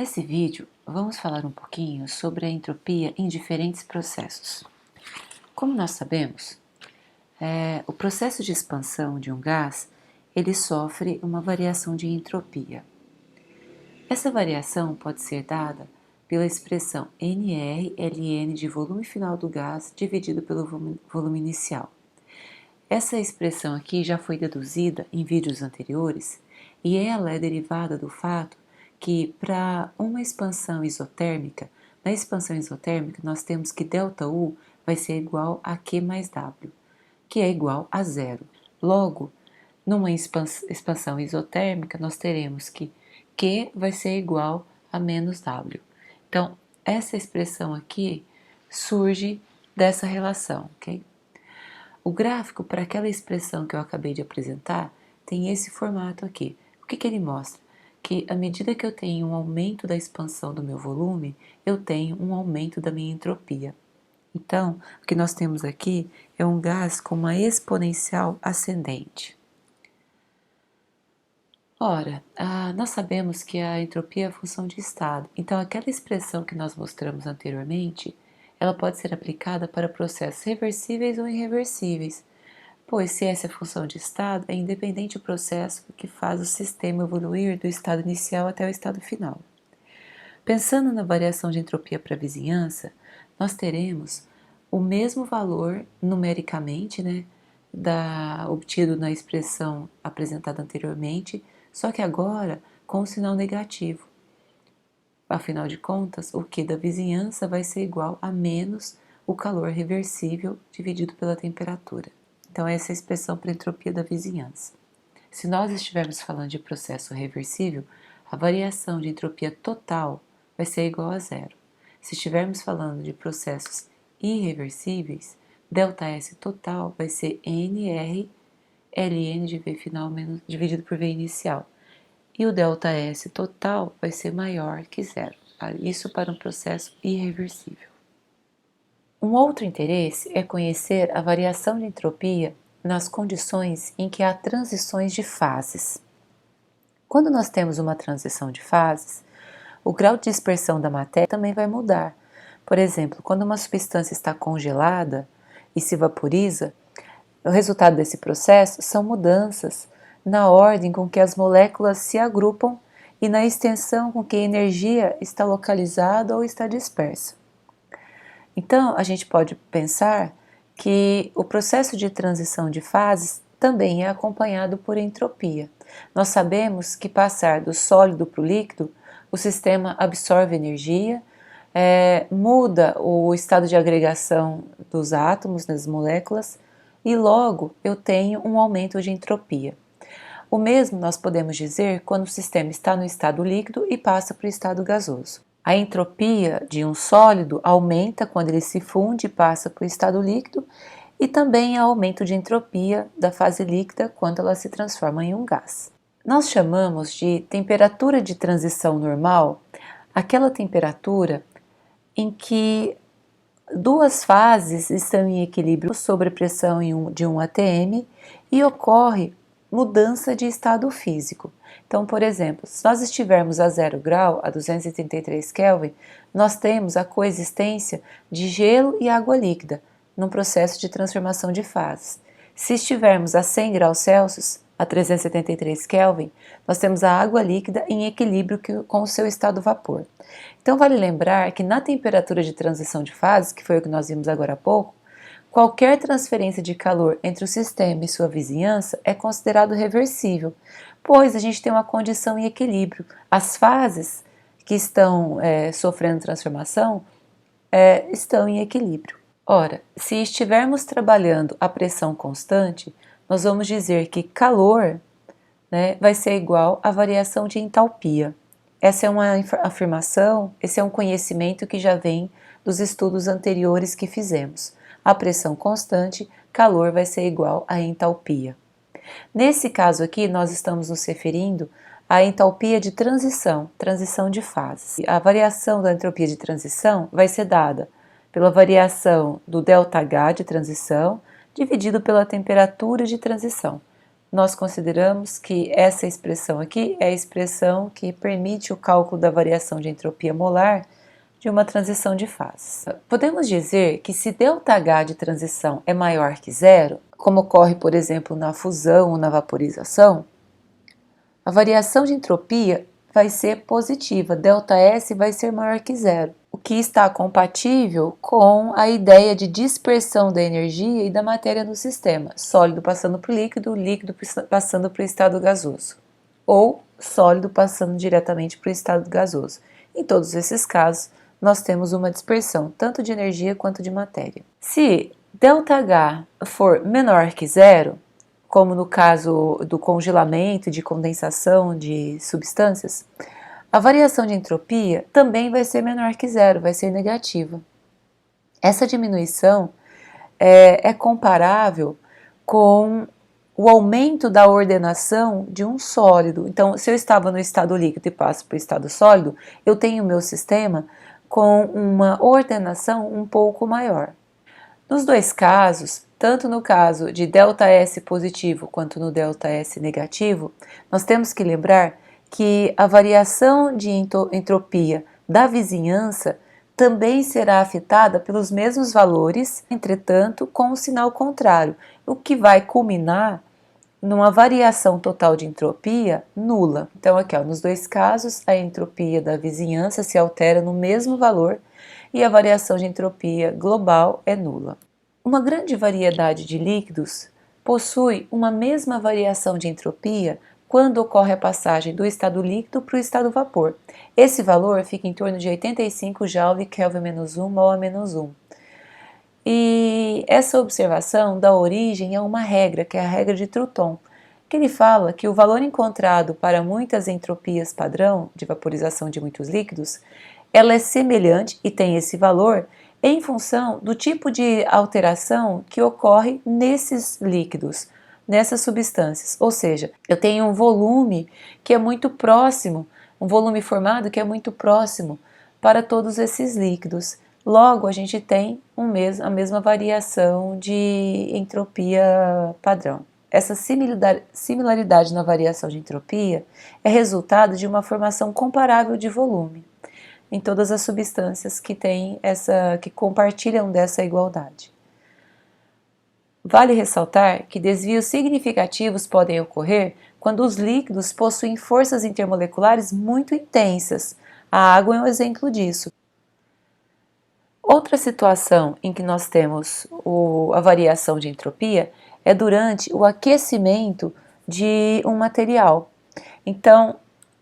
Nesse vídeo, vamos falar um pouquinho sobre a entropia em diferentes processos. Como nós sabemos, o processo de expansão de um gás, ele sofre uma variação de entropia. Essa variação pode ser dada pela expressão NR/Ln de volume final do gás dividido pelo volume inicial. Essa expressão aqui já foi deduzida em vídeos anteriores e ela é derivada do fato que para uma expansão isotérmica, na expansão isotérmica nós temos que ΔU vai ser igual a Q mais W, que é igual a zero. Logo, numa expansão isotérmica nós teremos que Q vai ser igual a menos W. Então, essa expressão aqui surge dessa relação, ok? O gráfico para aquela expressão que eu acabei de apresentar tem esse formato aqui. O que ele mostra? Que à medida que eu tenho um aumento da expansão do meu volume, eu tenho um aumento da minha entropia. Então, o que nós temos aqui é um gás com uma exponencial ascendente. Ora, nós sabemos que a entropia é função de estado, então aquela expressão que nós mostramos anteriormente, ela pode ser aplicada para processos reversíveis ou irreversíveis, pois se essa é função de estado, é independente o processo que faz o sistema evoluir do estado inicial até o estado final. Pensando na variação de entropia para a vizinhança, nós teremos o mesmo valor numericamente, obtido na expressão apresentada anteriormente, só que agora com o sinal negativo. Afinal de contas, o Q da vizinhança vai ser igual a menos o calor reversível dividido pela temperatura. Então, essa é a expressão para a entropia da vizinhança. Se nós estivermos falando de processo reversível, a variação de entropia total vai ser igual a zero. Se estivermos falando de processos irreversíveis, ΔS total vai ser NR Ln de V final dividido por V inicial. E o ΔS total vai ser maior que zero. Isso para um processo irreversível. Um outro interesse é conhecer a variação de entropia nas condições em que há transições de fases. Quando nós temos uma transição de fases, o grau de dispersão da matéria também vai mudar. Por exemplo, quando uma substância está congelada e se vaporiza, o resultado desse processo são mudanças na ordem com que as moléculas se agrupam e na extensão com que a energia está localizada ou está dispersa. Então, a gente pode pensar que o processo de transição de fases também é acompanhado por entropia. Nós sabemos que passar do sólido para o líquido, o sistema absorve energia, muda o estado de agregação dos átomos, das moléculas, e logo eu tenho um aumento de entropia. O mesmo nós podemos dizer quando o sistema está no estado líquido e passa para o estado gasoso. A entropia de um sólido aumenta quando ele se funde e passa para o estado líquido, e também há aumento de entropia da fase líquida quando ela se transforma em um gás. Nós chamamos de temperatura de transição normal aquela temperatura em que duas fases estão em equilíbrio sob a pressão de 1 atm e ocorre mudança de estado físico. Então, por exemplo, se nós estivermos a 0 grau, a 233 Kelvin, nós temos a coexistência de gelo e água líquida num processo de transformação de fases. Se estivermos a 100 graus Celsius, a 373 Kelvin, nós temos a água líquida em equilíbrio com o seu estado vapor. Então, vale lembrar que na temperatura de transição de fases, que foi o que nós vimos agora há pouco, qualquer transferência de calor entre o sistema e sua vizinhança é considerado reversível, pois a gente tem uma condição em equilíbrio. As fases que estão sofrendo transformação estão em equilíbrio. Ora, se estivermos trabalhando a pressão constante, nós vamos dizer que calor vai ser igual à variação de entalpia. Essa é uma afirmação, esse é um conhecimento que já vem dos estudos anteriores que fizemos. A pressão constante, calor vai ser igual a entalpia. Nesse caso aqui, nós estamos nos referindo à entalpia de transição de fases. A variação da entropia de transição vai ser dada pela variação do ΔH de transição dividido pela temperatura de transição. nós consideramos que essa expressão aqui é a expressão que permite o cálculo da variação de entropia molar de uma transição de fases. Podemos dizer que se ΔH de transição é maior que zero, como ocorre, por exemplo, na fusão ou na vaporização, a variação de entropia vai ser positiva, ΔS vai ser maior que zero, o que está compatível com a ideia de dispersão da energia e da matéria no sistema, sólido passando para o líquido, líquido passando para o estado gasoso, ou sólido passando diretamente para o estado gasoso. Em todos esses casos, nós temos uma dispersão tanto de energia quanto de matéria. Se ΔH for menor que zero, como no caso do congelamento e de condensação de substâncias, a variação de entropia também vai ser menor que zero, vai ser negativa. Essa diminuição é comparável com o aumento da ordenação de um sólido. Então, se eu estava no estado líquido e passo para o estado sólido, eu tenho o meu sistema com uma ordenação um pouco maior. Nos dois casos, tanto no caso de ΔS positivo quanto no ΔS negativo, nós temos que lembrar que a variação de entropia da vizinhança também será afetada pelos mesmos valores, entretanto, com o sinal contrário, o que vai culminar numa variação total de entropia nula. Então, aqui, ó, nos dois casos, a entropia da vizinhança se altera no mesmo valor e a variação de entropia global é nula. Uma grande variedade de líquidos possui uma mesma variação de entropia quando ocorre a passagem do estado líquido para o estado vapor. Esse valor fica em torno de 85 Joule Kelvin-1 mol/-1. E essa observação dá origem a uma regra, que é a regra de Troughton, que ele fala que o valor encontrado para muitas entropias padrão de vaporização de muitos líquidos, ela é semelhante e tem esse valor em função do tipo de alteração que ocorre nesses líquidos, nessas substâncias. Ou seja, eu tenho um volume que é muito próximo, um volume formado que é muito próximo para todos esses líquidos. Logo, a gente tem a mesma variação de entropia padrão. Essa similaridade na variação de entropia é resultado de uma formação comparável de volume em todas as substâncias que compartilham dessa igualdade. Vale ressaltar que desvios significativos podem ocorrer quando os líquidos possuem forças intermoleculares muito intensas. A água é um exemplo disso. Outra situação em que nós temos a variação de entropia é durante o aquecimento de um material. Então,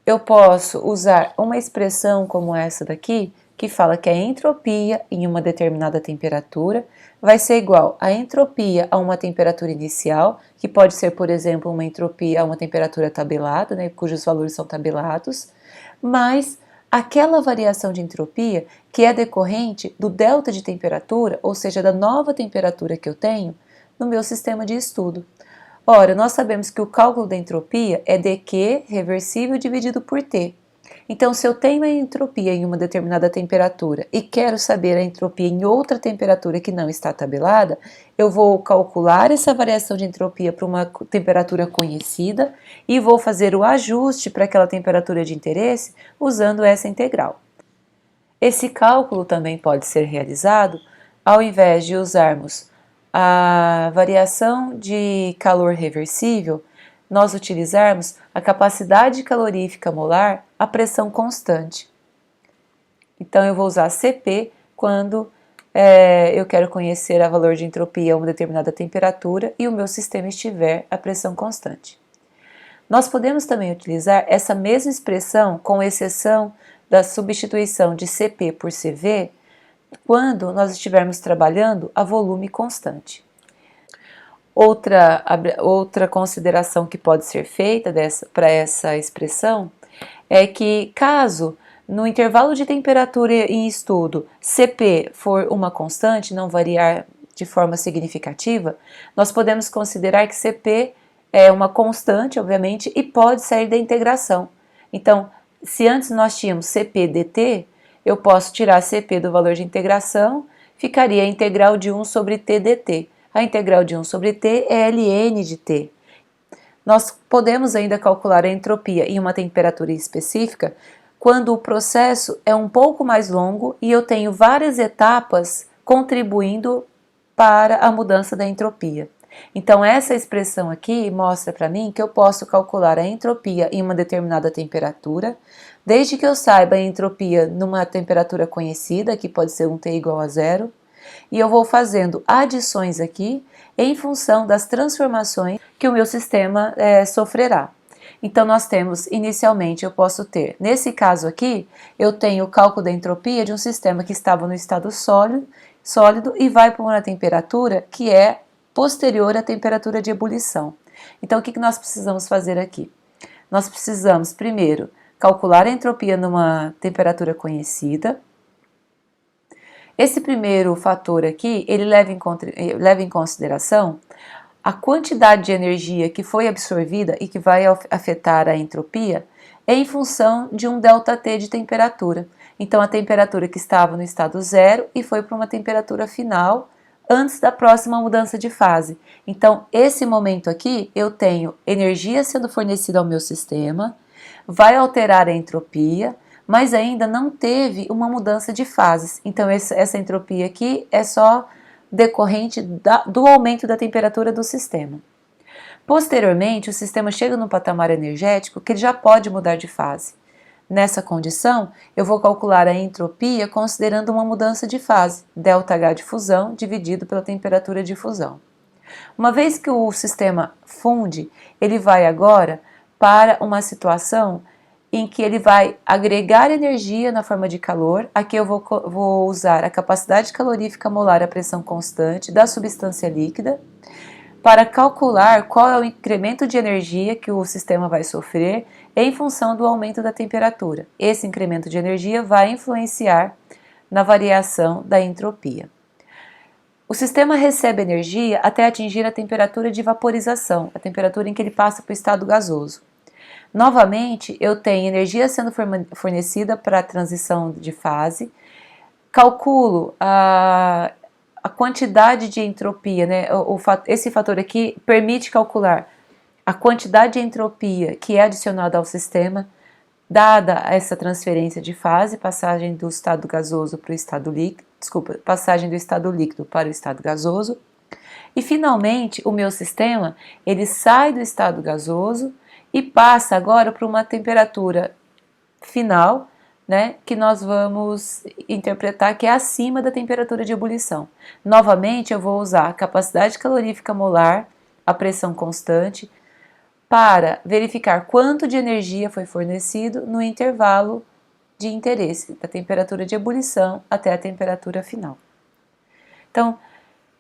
eu posso usar uma expressão como essa daqui, que fala que a entropia em uma determinada temperatura vai ser igual à entropia a uma temperatura inicial, que pode ser, por exemplo, uma entropia a uma temperatura tabelada, né, cujos valores são tabelados, mais aquela variação de entropia que é decorrente do delta de temperatura, ou seja, da nova temperatura que eu tenho no meu sistema de estudo. Ora, nós sabemos que o cálculo da entropia é dQ reversível dividido por T. Então, se eu tenho a entropia em uma determinada temperatura e quero saber a entropia em outra temperatura que não está tabelada, eu vou calcular essa variação de entropia para uma temperatura conhecida e vou fazer o ajuste para aquela temperatura de interesse usando essa integral. Esse cálculo também pode ser realizado ao invés de usarmos a variação de calor reversível, nós utilizarmos a capacidade calorífica molar a pressão constante. Então, eu vou usar Cp quando eu quero conhecer o valor de entropia a uma determinada temperatura e o meu sistema estiver a pressão constante. Nós podemos também utilizar essa mesma expressão, com exceção da substituição de Cp por Cv, quando nós estivermos trabalhando a volume constante. Outra consideração que pode ser feita para essa expressão é que, caso no intervalo de temperatura em estudo Cp for uma constante, não variar de forma significativa, nós podemos considerar que Cp é uma constante, obviamente, e pode sair da integração. Então, se antes nós tínhamos Cp dt, eu posso tirar Cp do valor de integração, ficaria a integral de 1 sobre t dt. A integral de 1 sobre t é ln de t. nós podemos ainda calcular a entropia em uma temperatura específica quando o processo é um pouco mais longo e eu tenho várias etapas contribuindo para a mudança da entropia. Então essa expressão aqui mostra para mim que eu posso calcular a entropia em uma determinada temperatura, desde que eu saiba a entropia numa temperatura conhecida, que pode ser um T igual a zero, e eu vou fazendo adições aqui em função das transformações que o meu sistema sofrerá. Então nós temos, inicialmente eu posso ter, nesse caso aqui, eu tenho o cálculo da entropia de um sistema que estava no estado sólido e vai para uma temperatura que é posterior à temperatura de ebulição. Então o que nós precisamos fazer aqui? Nós precisamos primeiro calcular a entropia numa temperatura conhecida. Esse primeiro fator aqui, ele leva em consideração a quantidade de energia que foi absorvida e que vai afetar a entropia em função de um ΔT de temperatura. Então, a temperatura que estava no estado zero e foi para uma temperatura final antes da próxima mudança de fase. Então, esse momento aqui, eu tenho energia sendo fornecida ao meu sistema, vai alterar a entropia, mas ainda não teve uma mudança de fases. Então, essa entropia aqui é só decorrente do aumento da temperatura do sistema. Posteriormente, o sistema chega num patamar energético que ele já pode mudar de fase. Nessa condição, eu vou calcular a entropia considerando uma mudança de fase, ΔH de fusão dividido pela temperatura de fusão. Uma vez que o sistema funde, ele vai agora para uma situação em que ele vai agregar energia na forma de calor. Aqui eu vou usar a capacidade calorífica molar à pressão constante da substância líquida para calcular qual é o incremento de energia que o sistema vai sofrer em função do aumento da temperatura. Esse incremento de energia vai influenciar na variação da entropia. O sistema recebe energia até atingir a temperatura de vaporização, a temperatura em que ele passa para o estado gasoso. Novamente, eu tenho energia sendo fornecida para a transição de fase, calculo a quantidade de entropia, né? Esse fator aqui permite calcular a quantidade de entropia que é adicionada ao sistema, dada essa transferência de fase, passagem do estado gasoso para o estado líquido, passagem do estado líquido para o estado gasoso. E finalmente, o meu sistema, ele sai do estado gasoso e passa agora para uma temperatura final, né, que nós vamos interpretar que é acima da temperatura de ebulição. Novamente, eu vou usar a capacidade calorífica molar, a pressão constante, para verificar quanto de energia foi fornecido no intervalo de interesse, da temperatura de ebulição até a temperatura final. Então,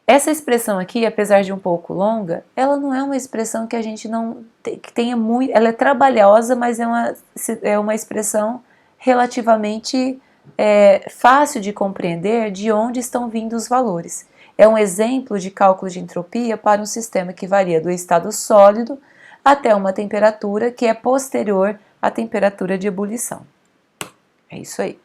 essa expressão aqui, apesar de um pouco longa, ela não é uma expressão que a gente não que tenha muito, ela é trabalhosa, mas é uma expressão relativamente fácil de compreender de onde estão vindo os valores. É um exemplo de cálculo de entropia para um sistema que varia do estado sólido até uma temperatura que é posterior à temperatura de ebulição. É isso aí.